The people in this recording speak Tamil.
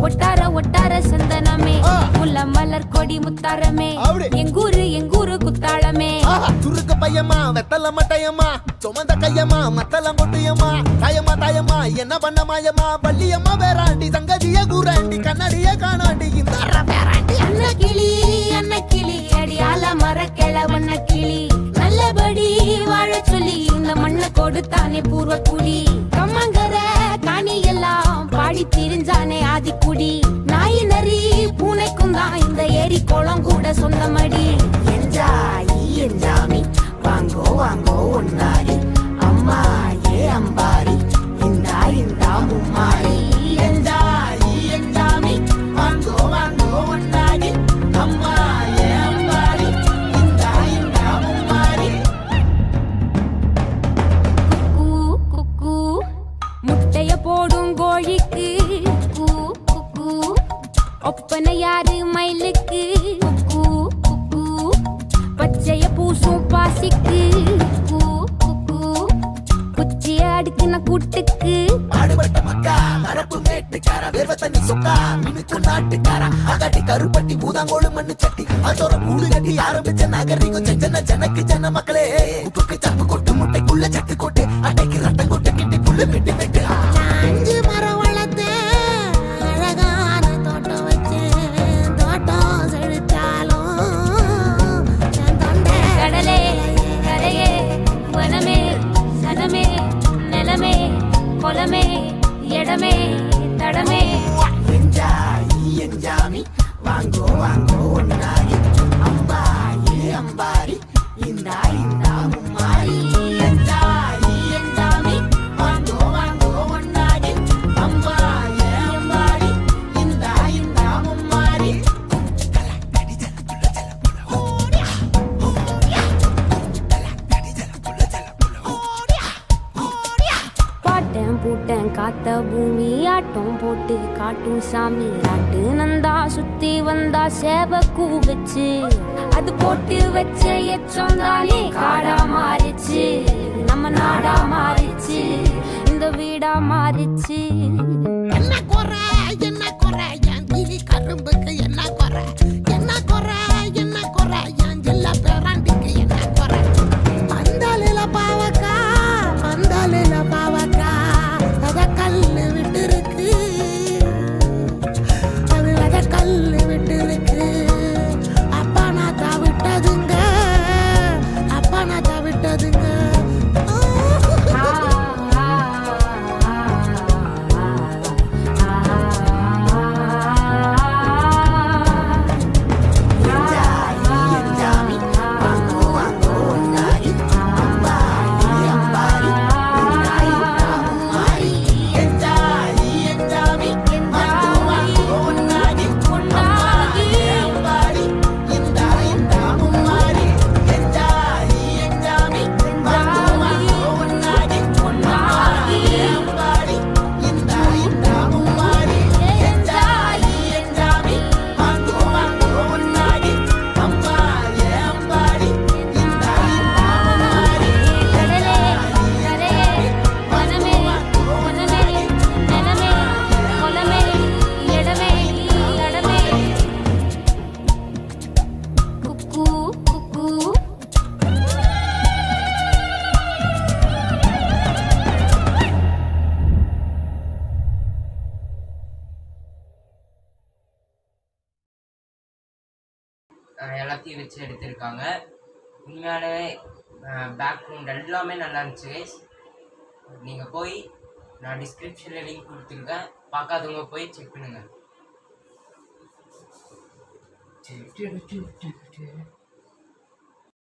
ஒட்டார ஒட்டார சந்தனமே முல்ல மலர் கொடி முத்தாரமே எங்கூரு குத்தாளமே சுருக்கு பையமா வெத்தல மட்டையம்மா சுமந்த கையம்மா மத்தலம் கொட்டியம்மா தாயம்மா என்ன பண்ண மாயம்மா பள்ளியம்மா வேறாண்டி சங்கதிய கூறாண்டி கண்ணாடிய காணாண்டி இந்த அன்ன கிளி அடியால மரக்கிழ வண்ண கிளி நல்லபடி வாழ சொல்லி இந்த மண்ணை கொடுத்தானே பூர்வ குடி கம்மங்கர காணி எல்லாம் பாடி திரிஞ்சானே ஆதிக்குடி நாய் நரி பூனைக்கும் தான் இந்த ஏரி குளம் கூட சொந்தமடி என்ஜாமி வாங்கோ வாங்கோ ஒன்னாரி அம்மா ஏ அம்பாரி இந்தா மும்மாரி என்ஜாமி வாங்கோ வாங்கோ ஒன்னாரி அம்மா ஏ அம்பாரி இந்தா மும்மாரி குக்கு முட்டைய போடும் கோழிக்கு குக்கு ஒப்பனை யாரு மயிலுக்கு குக்கு பச்சைய பூசும் பாசிக்கு குச்சிய அடுக்கின கூட்டுக்கு பாடுபட்ட மக்கா மரப்பு மேட்டுக்கார வேர்வ தண்ணி சொக்கா மினுக்கு நாட்டுக்கார அகட்டி கருப்பட்டி பூதாங்கோடு மண்ணு சட்டி அதோட கூடு கட்டி ஆரம்பிச்ச நாகரிகம் ஜனக்கு ஜன மக்களே உப்புக்கு சப்பு கொட்டு முட்டைக்குள்ள சட்டு கொட்டு அட்டைக்கு ரத்தம் கொட்டு கிட்டி புல்லு வெட்டு வெட்டு அஞ்சு மரம் வளர்த்தேன் அழகான தோட்டம் வச்சேன் தோட்டம் செழிச்சாலும் கடலே கரையே வனமே சனமே நிலமே கொலமே இடமே தடமே என்ஜாமி வாங்கோ வாங்கோ ஒன்னாரி அம்பா ஏ அம்பாரி இந்தா மும்மாரி என்ஜாமி வாங்கோ வாங்கோ ஒன்னாரி அம்பா ஏ அம்பாரி இந்தா மும்மாரி பாட்டன் பூட்டன் காத்த பூமி ஆட்டம் போட்டு காட்டும் சாமி நாட்டு நந்தா சுத்தி வந்தா சேவ கூ வச்சு அது போட்டு வச்ச எச்சம் தானே காடா மாறிச்சு நம்ம நாடா மாறிச்சு இந்த வீடா மாறிச்சு என்ன குறை என் கிளி கரும்புக்கு என்ன குறை என் ஜில்ல பேராண்டிக்கு என்ன குறை பந்தலில பாவக்கா அத கல்லு விட்டு இருக்கு அப்பா நாத்தா விட்டதுங்க எல்லாத்தையும் வச்சு எடுத்திருக்காங்க. உண்மையானவே பேக்ரவுண்ட் எல்லாமே நல்லா இருந்துச்சு கைஸ். நீங்கள் போய் நான் டிஸ்கிரிப்ஷனில் லிங்க் கொடுத்துருக்கேன், பார்க்காதவங்க போய் செக் பண்ணுங்கள்.